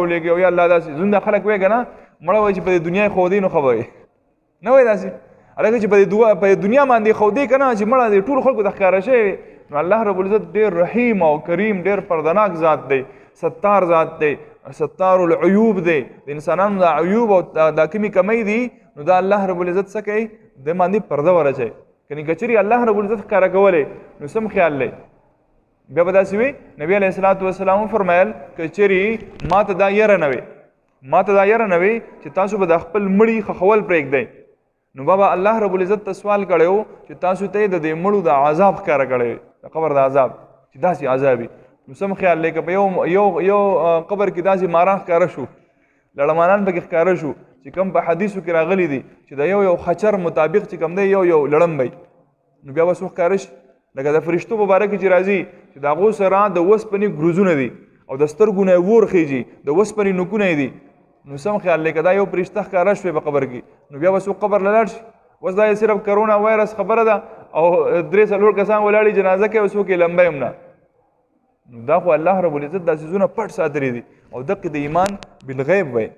ولګي او یا الله داسې زنده خلک وایي که نه مړه وایي چې په دنیا یې ښودې نو ښه به وایي نه وایي داسې هلکه چې په دنیا باندې ښودې که نه چې مړه د ټولو خلکو ته ښکاره شوی نو الله رب العزت ډېر رحیم او کریم ډېر پردناک ذات دی ستار ذات دی ستار العیوب دی د انسانانو دا عیوب او دا کومې کمی دي نو دا الله رب العزت څه کوي د باندې پرده ورچوي کنې که چېرې الله رب العزت ښکاره کولی نو سم خیال دی بیا به داسې وي نبي علیه الصلاة والسلام وفرمیل که چېرې ما ته دا یره نه وي چې تاسو به د خپل مړي ښخول پرېږدئ نو بابا الله رب العزت ته سوال کړی و چې تاسو ته یې د دې مړو د عذاب ښکاره کړی وي د قبر د عذاب چې داسې عذاب وي نو سم خیال دی که په یو قبر کې داسې ماران ښکاره شو لړمانان پکې ښکاره شو چې کوم په حدیثو کې راغلی دي چې د یو خچر مطابق چې کوم دی یو لړم وي نو بیا به څوک ښکاره شي لکه د فرشتو په باره کې چې راځي چې د هغو سره د وسپنې ګروزونه دي او د سترګو نه یې اور خیږي د وسپنې نوکونه یې دي نو سم خیال دی که دا یو فرشته ښکاره شوی په قبر کې نو بیا به څوک قبر له لاړ شي اوس دا یې صرف کرونا وایرس خبره ده او 3-4 کسان ولاړي جنازه کوي او څوک یې لمبه هم نه نو دا خو الله رب العزت دا څیزونه پټ ساتلي دي او دقې د ایمان بالغیب وایي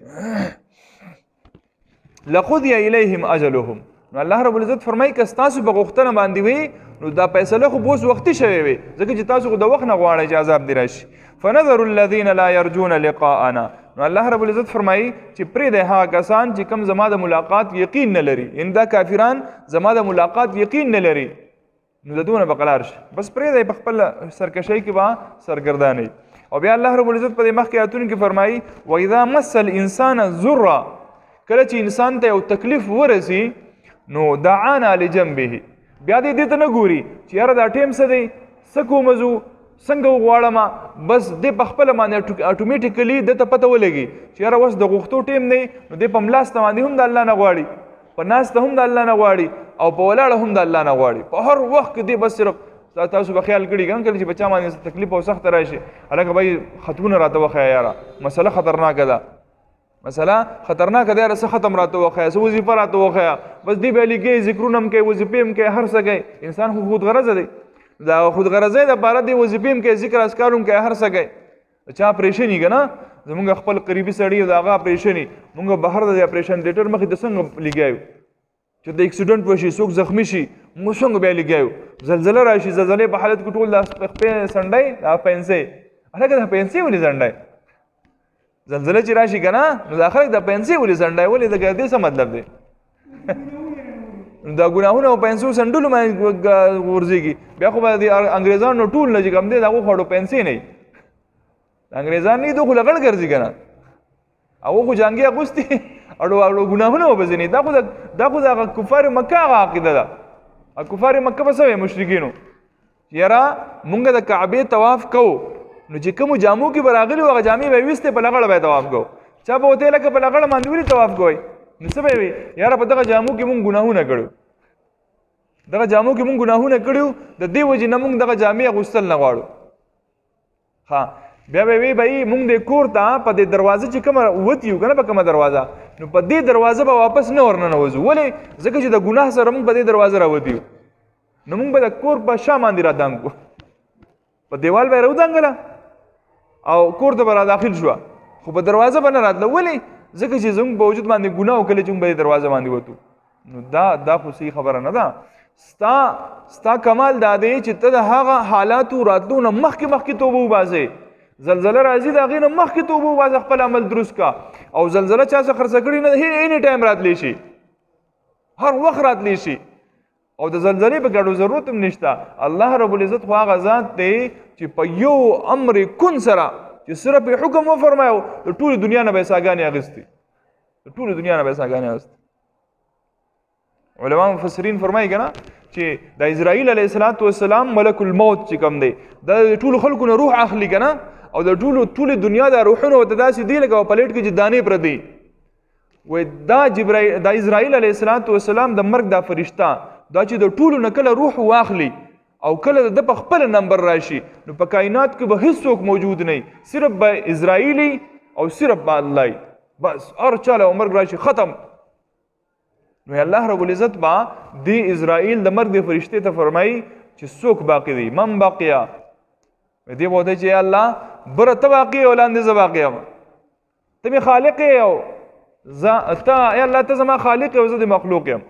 لقضی الیهم اجلهم نو الله رب العزت فرمایي که ستاسو په غوښتنه باندې وي نو دا فیصله خو اوس وختي شوی وي ځکه چې تاسو خو د وخت نه غواړئ چې عذاب دې راشي فنظر الذین لا یرجون لقاءنا نو الله رب العزت فرمایي چې پرېږدئ هغه کسان چې کوم زما د ملاقات یقین نه لري یعنې دا کافران زما د ملاقات یقین نه لري نو د دونه به قلار شي بس پرېږدئ په خپل سرکشۍ کې به سرګردانئ او بیا الله رب العزت په دې مخکې آیتونو کې فرمایي واذا مس الانسان ضره کله چې انسان ته یو تکلیف ورسي نو دعانا لجنبه بیا دې ته نه ګوري چې یاره دا ټیم څه دی څه کومه ځو څنګه وغواړم بس دې په خپله باندې اټومیټیکلي ده ته پته ولګي چې یاره اوس د غوښتو ټیم دی نو دې په ملاسته باندې هم د الله نه غواړي په ناسته هم د الله نه غواړي او په ولاړه هم د الله نه غواړي په هر وخت کې دې بس صرف تاسو به خیال کړي که کله چې بچا باندې تکلیف او سخته راشي هلکه بھائی خطونه راته وښیه یاره مسله خطرناکه ده خطرناکه ده یاره څه ختم راته وښیه څه وظیفه راته وښیه بس دې به لیکې ذکرونه هم کوي وظیفې هم کوي هر څه کوي انسان خو خودغرضه دی دا خودغرضۍ دپاره دې وظیفې هم کوي ذکر اذکار هم کوي هر څه کوي چا اپریشن یي که نه زمونږ خپل قریبي سړي د هغه اپریشن یي مونږ بهر د اپریشن تھیټر مخې د څنګه لګیا یو چې د اکسیډنټ وشي څوک زخمی شي موږ څنګه بیا لګیا یو زلزله راشي زلزلې په حالت کې ټول د خپې سنډی دا پنسۍ هلکه د پنسۍ ولې زنډی زلزله چې راشي که نه نو دا خلک د پنسۍ ولې زنډی ولې د دې څه مطلب دی دا ګناهونه او پنسو سنډلو باندې غورځېږي بیا خو به د انګریزانو ټول نه چې کوم دی د هغو خو پنسۍ نه وي انګریزان نه دي خو لغړ ګرځي که نه هغو خو جانګې اغوستي اړو ګناهونه وبځني دا خو د هغه کفار مکه هغه عقیده ده کفار مکه به څه وایي مشرکینو یاره مونږ د کعبې طواف کوو نو چې کومو جامو کې به راغلي وو هغه جامې به یې ویستې په لغړه به یې طواف کوو چا به ورته لکه په لغړه باندې ولې طواف کوئ نو څه به یې وي یاره په دغه جامو کې مونږ ګناهونه کړي د دې وجې نه مونږ دغه جامې اغوستل نه غواړو ها بیا به وی بھائی مونږ د کور ته په دې دروازه چې کومه وتي یو که نه په کومه دروازه نو په دې دروازه به واپس نه ورننوځو ولې ځکه چې د ګناه سره مونږ په دې دروازه راوتي یو نو مونږ به د کور په شا باندې رادنګ کړو په دیوال به یې راودنګله او کور ته به را داخل شوه خو په دروازه به نه راتله ولې ځکه چې زموږ په وجود باندې ګناه وکړله چې مونږ به دې دروازه باندې وتو نو دا خو صحیح خبره نه ده ستا کمال دا دی چې ته د هغه حالاتو راتلو نه مخکې توبه وباسې زلزله راځي د هغې نه مخکې توبه وباسه خپل عمل درست کا او زلزله چا څه خرڅه کړي نه اینی ټایم راتلی شي هر وخت راتلی شي او د زلزلې په ګډو ضرورت هم نشته الله رب العزت خو هغه ذات دی چې په یو امر کن سره چې صرف یې حکم وفرمایو د ټولې دنیا نه به یې ساګانې اخیستې علما مفسرین فرمایي که نه چې د اسرائیل علیه السلام ملک الموت چې کوم دی دا د ټولو خلکو نه روح اخلي که نه او د ټولې دنیا د روحونو ورته داسې دی لکه په پلیټ کې چې دانې پرتې وایي دا اسرائیل علیه السلام د مرګ دا فرشته دا چې د ټولو نه کله روح واخلي او کله د په خپل نمبر راشي نو په کائنات کې به هیڅوک موجود نه صرف به اسرائیلي او صرف به الله بس هر چاله مرګ راشي ختم نو الله رب العزت با دی اسرائیل د مرګ د فرشتې ته فرمایي چې څوک باقی دی من باقیه دی بوته چې الله بره ته باقی او لاندې زه باقی یم ته مې خالق یې او ته ای الله ته زما خالق یې او زه د مخلوق یم،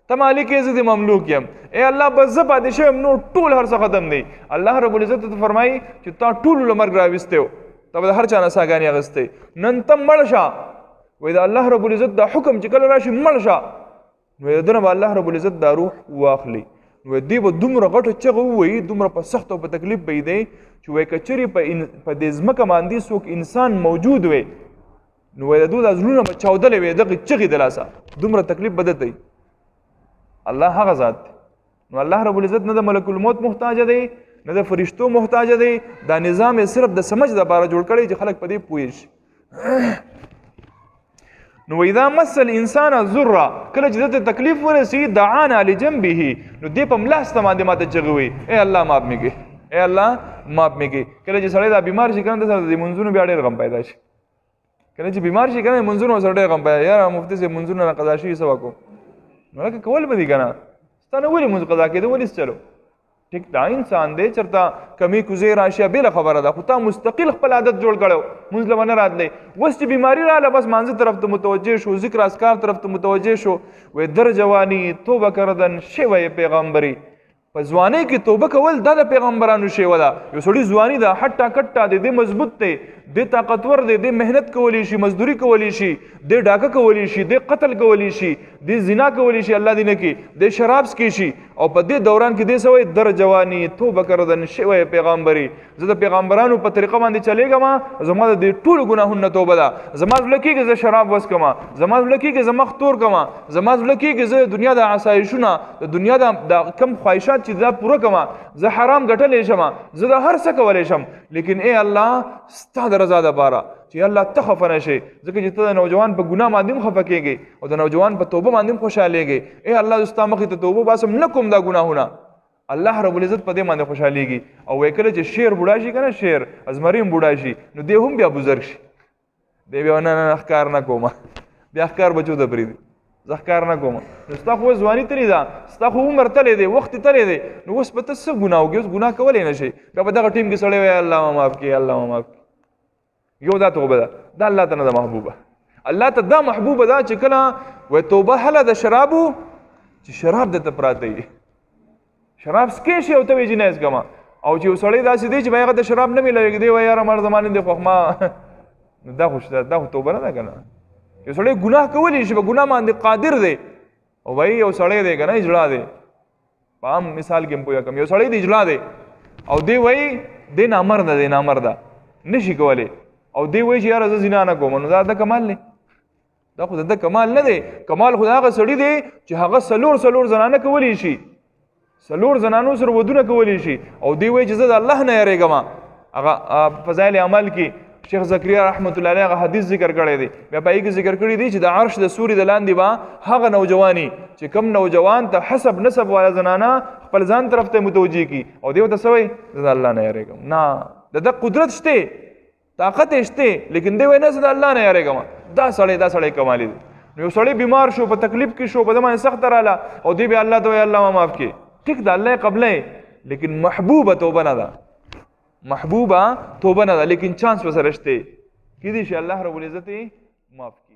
ته مالک یې زه د مملوک یم. ای الله بس زه پاتې شوی یم، نور ټول هر څه ختم دی. الله رب العزت ته فرمایي چې تا ټولو له مرګ راویستی و، تا به د هر چا نه ساګانې اخیستی، نن ته مړ شه. وایي د الله رب العزت دا حکم چې کله راشي مړ شه، نو د ده نه به الله رب العزت دا روح واخلي. نو دی به دومره غټه چغه ووایي، دومره په سخت او په تکلیف به یې دی چې وایي که چېرې په دې ځمکه باندې څوک انسان موجود وی نو وایي د دوی دا زړونه به چاودلی وی دغې چغې د لاسه، دومره تکلیف به ده دی. الله هغه ذات دی. نو الله رب العزت نه د ملک الموت محتاجه دی نه د فرشتو محتاجه دی. دا نظام یې صرف د سمج دپاره جوړ کړی چې خلک په دې پوه شي. نو اذا مس الانسان ضر، کله چې دته تکلیف ورسي دعانا لجنبه، نو دې په ملاس ته باندې ماته چغوي اے الله ماف میږي، اے الله ماف میږي. کله چې سړی دا بیمار شي کنه د منځونو بیا ډېر غم پیدا شي. کله چې بیمار شي کنه منځونو سره ډېر غم پیدا، یاره مفتي صاحب منځونو نه قضا شي څه وکړو؟ نو لکه کول به دي کنه، ستا نه ولې منځ قضا کېده، ولې چلو ټیک دا انسان دی چېرته کمی کوزې راشي بېله خبره ده، خو تا مستقل خپل عادت جوړ کړی مونځ له به نه راتلی. اوس چې بیماري راغله بس مانځه طرف ته متوجه شو، ذکر اذکار طرف ته متوجه شو. وایي در جوانی توبه کردن شوی پیغمبري، په ځوانۍ کې توبه کول دا د پیغمبرانو شیوه ده. یو سړي ځواني ده هټه کټه دی، دی مضبوط دی، دی طاقتور دی، دی محنت کولی شي، مزدوري کولی شي، دی ډاکه کولی شي، دی قتل کولی شي، دی زنا کولی شي الله دې نه کړي، دی شراب څکي شي. او په دې دوران کې دی څه وایي در جوانی توبه کردن شوی پیغمبري، زه د پیغمبرانو په طریقه باندې چلېږم، زما د دې ټولو ګناهونو نه توبه ده. زما زړه کېږي زه شراب وڅکم، زما زړه کېږي زه مخ تور کړم، زما زړه کېږي زه د دنیا د آسایشونه د دنیا د کم خواهشات چې دا پوره کما، زه حرام ګټلی شم، زه د هر څه کولی شم، لیکن ای الله ستا د رضا دپاره چې الله ته خفه نه شي. ځکه چې ته د نوجوان په ګناه باندې هم خفه کېږې او د نوجوان په توبه باندې هم خوشحالېږې. ای الله زه ستا مخې ته توبه باسم نه کوم دا ګناهونه. الله رب العزت په دې باندې خوشحالېږي. او وایي کله چې شیر بوډا شي که نه، شیر ازمري هم بوډا شي، نو دی هم بیا بزرګ شي، دی بیا نه ښکار نه کومه، بیا ښکار بچو ته پرېږدي، زه ښکار نه کوم. نو ستا خو ځواني تلې ده، ستا خو عمر تللی دی، وخت تللی دی، نو اوس به ته څه ګناه وکړې؟ اوس ګناه کولی نه شي. بیا په دغه ټیم کې سړی وایي الله ما معاف کړي، الله ما معاف کړي. یو دا توبه ده، دا الله ته نه ده محبوبه. الله ته دا محبوبه ده چې کله وایي توبه هله د شرابو چې شراب درته پراته وي، شراب څکې شي او ته وایي چې نه څکمه. او چې یو سړی داسې دی چې به هغه ته شراب نه میلاوېږي، دی وایي یاره مړ زما نه دی خوښ ما، نو دا خو توبه نه ده که نه. یو سړی ګناه کولی شي، په ګناه باندې قادر دی، او وایي یو سړی دی که نه اجړا دی، په عام مثال کې هم پوه کړم، یو سړی دی اجړا دی او دی وایي دی نامرده دی، نامرده نشي کولی، او دی وایي چې یاره زه زنا نه کوم، نو دا د کمال دی؟ دا خو د کمال نه دی. کمال خو د هغه سړي دی چې هغه څلور زنانه کولی شي، څلور زنانو سره ودونه کولی شي، او دی وایي چې زه د الله نه یېرېږم. هغه فضایل عمل کې شیخ زکریا رحمت الله علیه هغه حدیث ذکر کړی دی، بیا په هغې کې ذکر کړی دی چې د عرش د سوري د لاندې به هغه نوجواني چې کم نوجوان ته حسب نسب والا زنانه خپل ځان طرف ته متوجه کي، او دی ورته څه وایي زه د الله نه یېرېږم. نه، د ده قدرت شته، طاقت یې شته، لیکن دی وایي نه زه د الله نه یېرېږم. دا سړی کمالي دی. نو یو سړی بیمار شو، په تکلیف کې شو، په ده باندې سخته راله، او دی بیا الله ته وایي الله ما معاف کړي. ټیک ده الله یې قبلی، لیکن محبوبه توبه نه ده، محبوبه توبه نه ده، لیکن چانس ورسره شته، کیدای شي الله رب العزت یې معاف کړي.